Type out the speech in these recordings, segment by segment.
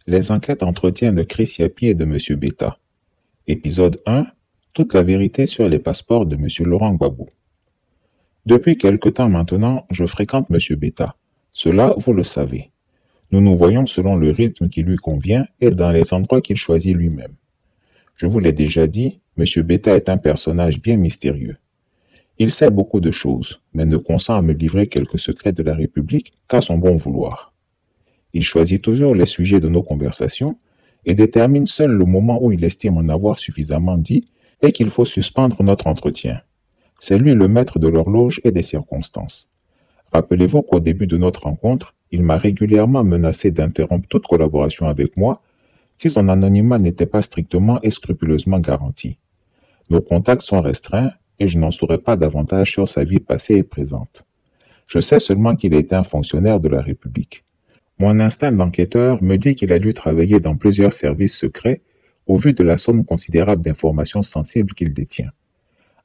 Les enquêtes entretien de Chris Yapi et de M. Beta. Épisode 1. Toute la vérité sur les passeports de M. Laurent Gbagbo. Depuis quelque temps maintenant, je fréquente M. Beta. Cela, vous le savez. Nous nous voyons selon le rythme qui lui convient et dans les endroits qu'il choisit lui-même. Je vous l'ai déjà dit, M. Beta est un personnage bien mystérieux. Il sait beaucoup de choses, mais ne consent à me livrer quelques secrets de la République qu'à son bon vouloir. Il choisit toujours les sujets de nos conversations et détermine seul le moment où il estime en avoir suffisamment dit et qu'il faut suspendre notre entretien. C'est lui le maître de l'horloge et des circonstances. Rappelez-vous qu'au début de notre rencontre, il m'a régulièrement menacé d'interrompre toute collaboration avec moi si son anonymat n'était pas strictement et scrupuleusement garanti. Nos contacts sont restreints et je n'en saurais pas davantage sur sa vie passée et présente. Je sais seulement qu'il était un fonctionnaire de la République. Mon instinct d'enquêteur me dit qu'il a dû travailler dans plusieurs services secrets au vu de la somme considérable d'informations sensibles qu'il détient.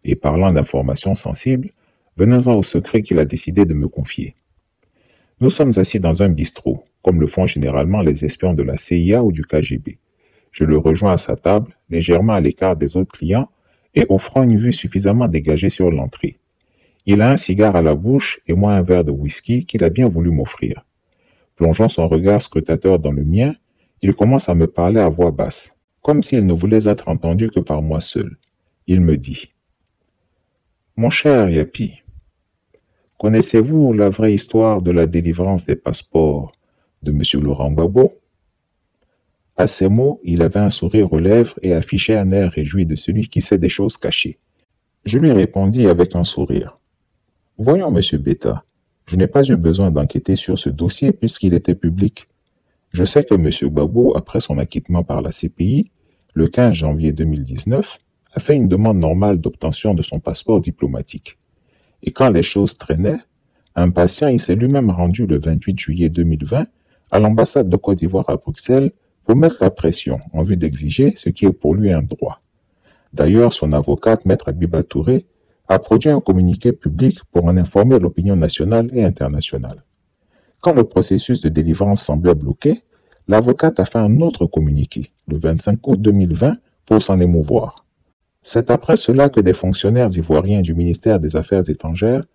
Et parlant d'informations sensibles, venons-en au secret qu'il a décidé de me confier. Nous sommes assis dans un bistrot, comme le font généralement les espions de la CIA ou du KGB. Je le rejoins à sa table, légèrement à l'écart des autres clients, et offrant une vue suffisamment dégagée sur l'entrée. Il a un cigare à la bouche et moi un verre de whisky qu'il a bien voulu m'offrir. Plongeant son regard scrutateur dans le mien, il commence à me parler à voix basse, comme s'il ne voulait être entendu que par moi seul. Il me dit « Mon cher Yapi, connaissez-vous la vraie histoire de la délivrance des passeports de M. Laurent Gbagbo ?» À ces mots, il avait un sourire aux lèvres et affichait un air réjoui de celui qui sait des choses cachées. Je lui répondis avec un sourire. « Voyons, M. Beta, je n'ai pas eu besoin d'enquêter sur ce dossier puisqu'il était public. Je sais que M. Gbagbo, après son acquittement par la CPI, le 15 janvier 2019, a fait une demande normale d'obtention de son passeport diplomatique. Et quand les choses traînaient, impatient, il s'est lui-même rendu le 28 juillet 2020 à l'ambassade de Côte d'Ivoire à Bruxelles pour mettre la pression en vue d'exiger ce qui est pour lui un droit. D'ailleurs, son avocate, Maître Abiba Touré, a produit un communiqué public pour en informer l'opinion nationale et internationale. Quand le processus de délivrance semblait bloqué, l'avocate a fait un autre communiqué, le 25 août 2020, pour s'en émouvoir. C'est après cela que des fonctionnaires ivoiriens du ministère des Affaires étrangères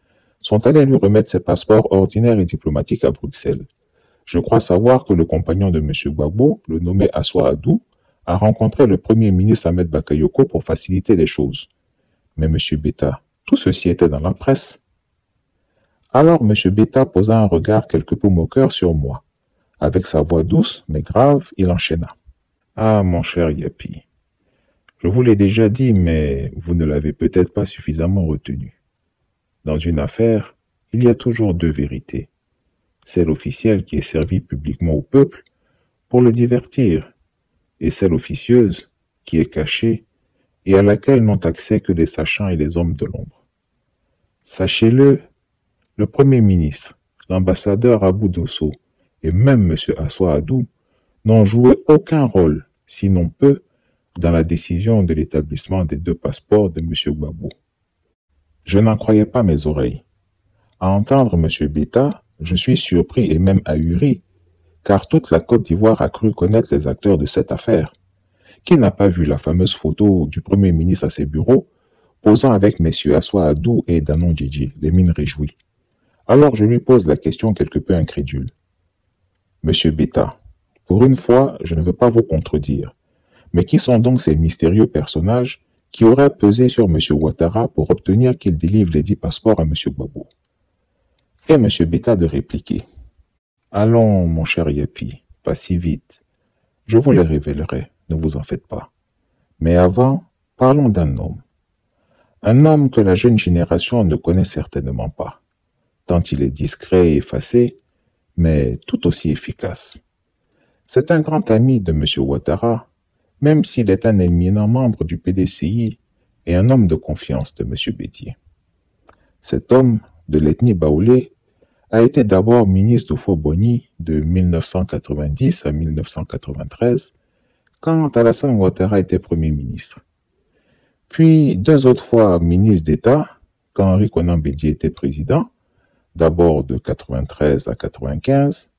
sont allés lui remettre ses passeports ordinaires et diplomatiques à Bruxelles. Je crois savoir que le compagnon de M. Gbagbo, le nommé Assoa Adou, a rencontré le Premier ministre Ahmed Bakayoko pour faciliter les choses. Mais M. Beta, tout ceci était dans la presse. Alors M. Beta posa un regard quelque peu moqueur sur moi. Avec sa voix douce mais grave, il enchaîna. « Ah, mon cher Yapi, je vous l'ai déjà dit, mais vous ne l'avez peut-être pas suffisamment retenu. Dans une affaire, il y a toujours deux vérités. Celle officielle qui est servie publiquement au peuple pour le divertir, et celle officieuse qui est cachée et à laquelle n'ont accès que les sachants et les hommes de l'ombre. Sachez-le, le Premier ministre, l'ambassadeur Abou Dosso et même M. Assoa Adou n'ont joué aucun rôle, sinon peu, dans la décision de l'établissement des deux passeports de M. Gbagbo. Je n'en croyais pas mes oreilles. À entendre M. Beta, je suis surpris et même ahuri, car toute la Côte d'Ivoire a cru connaître les acteurs de cette affaire. Qui n'a pas vu la fameuse photo du Premier ministre à ses bureaux, posant avec M. Assoa Adou et Danon Djidji, les mines réjouies? Alors je lui pose la question quelque peu incrédule. Monsieur Beta, pour une fois, je ne veux pas vous contredire, mais qui sont donc ces mystérieux personnages qui auraient pesé sur M. Ouattara pour obtenir qu'il délivre les 10 passeports à M. Gbagbo? Et M. Beta de répliquer. Allons, mon cher Yapi, pas si vite. Je vous les révélerai, ne vous en faites pas. Mais avant, parlons d'un homme. Un homme que la jeune génération ne connaît certainement pas, tant il est discret et effacé, mais tout aussi efficace. C'est un grand ami de M. Ouattara, même s'il est un éminent membre du PDCI et un homme de confiance de M. Bédier. Cet homme, de l'ethnie baoulé, a été d'abord ministre d'Oufo-Boni de 1990 à 1993, quand Alassane Ouattara était Premier ministre. Puis 2 autres fois ministre d'État, quand Henri Konan Bédié était président, d'abord de 93 à 95,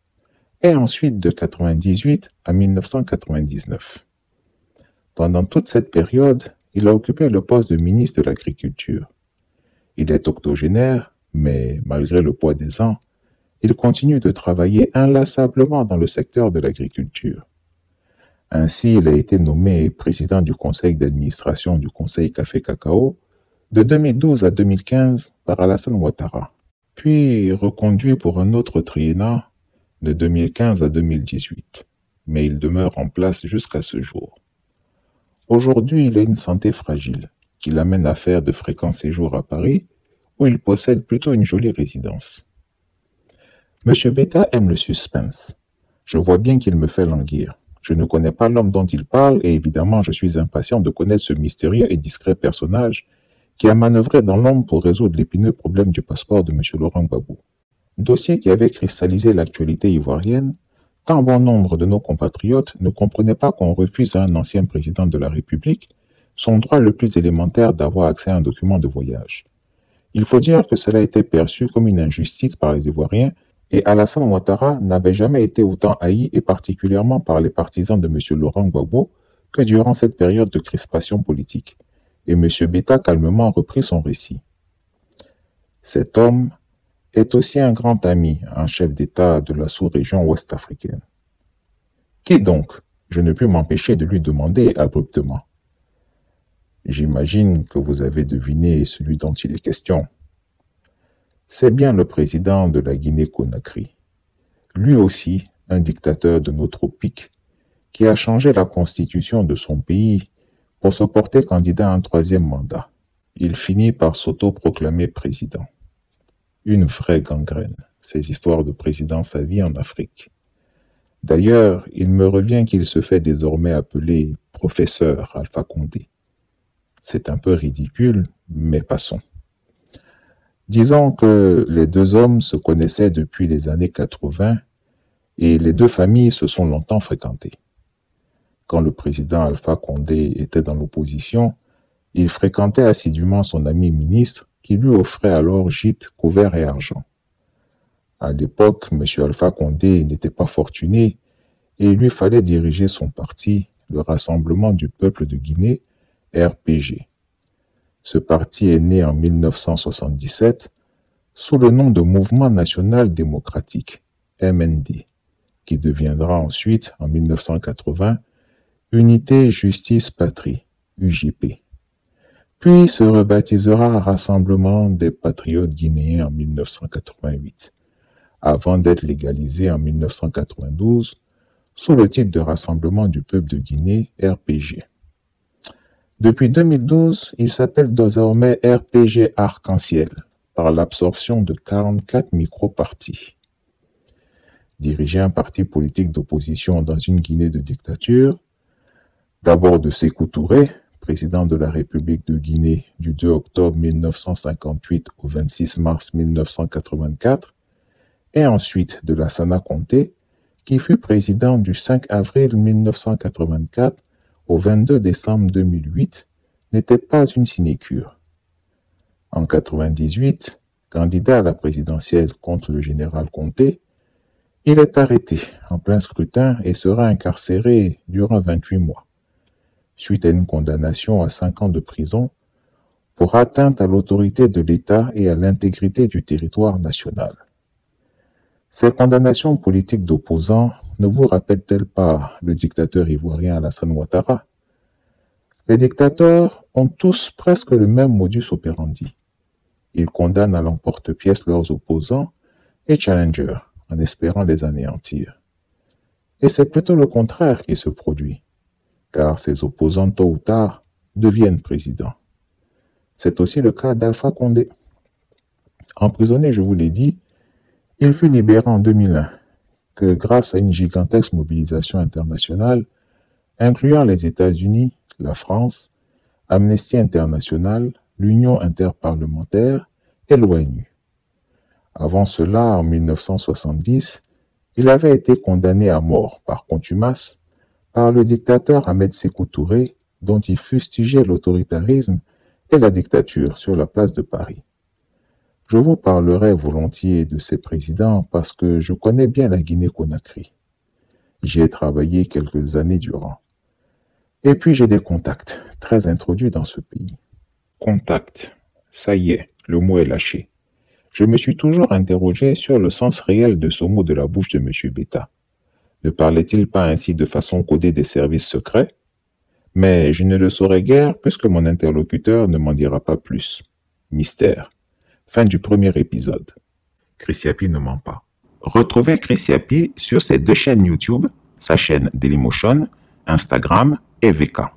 et ensuite de 1998 à 1999. Pendant toute cette période, il a occupé le poste de ministre de l'Agriculture. Il est octogénaire, mais malgré le poids des ans, il continue de travailler inlassablement dans le secteur de l'agriculture. Ainsi, il a été nommé président du conseil d'administration du Conseil Café Cacao de 2012 à 2015 par Alassane Ouattara, puis reconduit pour un autre triennat de 2015 à 2018, mais il demeure en place jusqu'à ce jour. Aujourd'hui, il a une santé fragile, qui l'amène à faire de fréquents séjours à Paris, où il possède plutôt une jolie résidence. Monsieur Beta aime le suspense. Je vois bien qu'il me fait languir. Je ne connais pas l'homme dont il parle et évidemment je suis impatient de connaître ce mystérieux et discret personnage qui a manœuvré dans l'ombre pour résoudre l'épineux problème du passeport de monsieur Laurent Gbagbo. Dossier qui avait cristallisé l'actualité ivoirienne, tant bon nombre de nos compatriotes ne comprenaient pas qu'on refuse à un ancien président de la République son droit le plus élémentaire d'avoir accès à un document de voyage. Il faut dire que cela a été perçu comme une injustice par les Ivoiriens et Alassane Ouattara n'avait jamais été autant haï et particulièrement par les partisans de M. Laurent Gbagbo que durant cette période de crispation politique. Et M. Beta calmement reprit son récit. Cet homme est aussi un grand ami, un chef d'État de la sous-région ouest-africaine. Qui donc? Je ne pus m'empêcher de lui demander abruptement. J'imagine que vous avez deviné celui dont il est question. C'est bien le président de la Guinée-Conakry. Lui aussi, un dictateur de nos tropiques, qui a changé la constitution de son pays pour se porter candidat à un troisième mandat. Il finit par s'auto-proclamer président. Une vraie gangrène, ces histoires de présidence à vie en Afrique. D'ailleurs, il me revient qu'il se fait désormais appeler professeur Alpha Condé. C'est un peu ridicule, mais passons. Disons que les deux hommes se connaissaient depuis les années 80 et les deux familles se sont longtemps fréquentées. Quand le président Alpha Condé était dans l'opposition, il fréquentait assidûment son ami ministre qui lui offrait alors gîte, couvert et argent. À l'époque, M. Alpha Condé n'était pas fortuné et il lui fallait diriger son parti, le Rassemblement du peuple de Guinée, RPG. Ce parti est né en 1977 sous le nom de Mouvement National Démocratique, MND, qui deviendra ensuite, en 1980, Unité Justice Patrie, UJP, puis se rebaptisera Rassemblement des Patriotes Guinéens en 1988, avant d'être légalisé en 1992 sous le titre de Rassemblement du peuple de Guinée, RPG. Depuis 2012, il s'appelle désormais RPG Arc-en-Ciel, par l'absorption de 44 micro-partis. Diriger un parti politique d'opposition dans une Guinée de dictature, d'abord de Sékou Touré, président de la République de Guinée du 2 octobre 1958 au 26 mars 1984, et ensuite de Lassana Conté, qui fut président du 5 avril 1984 au 22 décembre 2008, n'était pas une sinécure. En 1998, candidat à la présidentielle contre le général Conté, il est arrêté en plein scrutin et sera incarcéré durant 28 mois, suite à une condamnation à 5 ans de prison pour atteinte à l'autorité de l'État et à l'intégrité du territoire national. Ces condamnations politiques d'opposants ne vous rappellent-elles pas le dictateur ivoirien Alassane Ouattara? Les dictateurs ont tous presque le même modus operandi. Ils condamnent à l'emporte-pièce leurs opposants et challengers en espérant les anéantir. Et c'est plutôt le contraire qui se produit, car ces opposants tôt ou tard deviennent présidents. C'est aussi le cas d'Alpha Condé. Emprisonné, je vous l'ai dit, il fut libéré en 2001, que grâce à une gigantesque mobilisation internationale, incluant les États-Unis, la France, Amnesty International, l'Union interparlementaire et l'ONU. Avant cela, en 1970, il avait été condamné à mort par contumace par le dictateur Ahmed Sékou Touré, dont il fustigeait l'autoritarisme et la dictature sur la place de Paris. Je vous parlerai volontiers de ces présidents parce que je connais bien la Guinée-Conakry. J'y ai travaillé quelques années durant. Et puis j'ai des contacts très introduits dans ce pays. Contact, ça y est, le mot est lâché. Je me suis toujours interrogé sur le sens réel de ce mot de la bouche de M. Beta. Ne parlait-il pas ainsi de façon codée des services secrets? Mais je ne le saurais guère puisque mon interlocuteur ne m'en dira pas plus. Mystère. Fin du premier épisode. Chris Yapi ne ment pas. Retrouvez Chris Yapi sur ses deux chaînes YouTube, sa chaîne Dailymotion, Instagram et VK.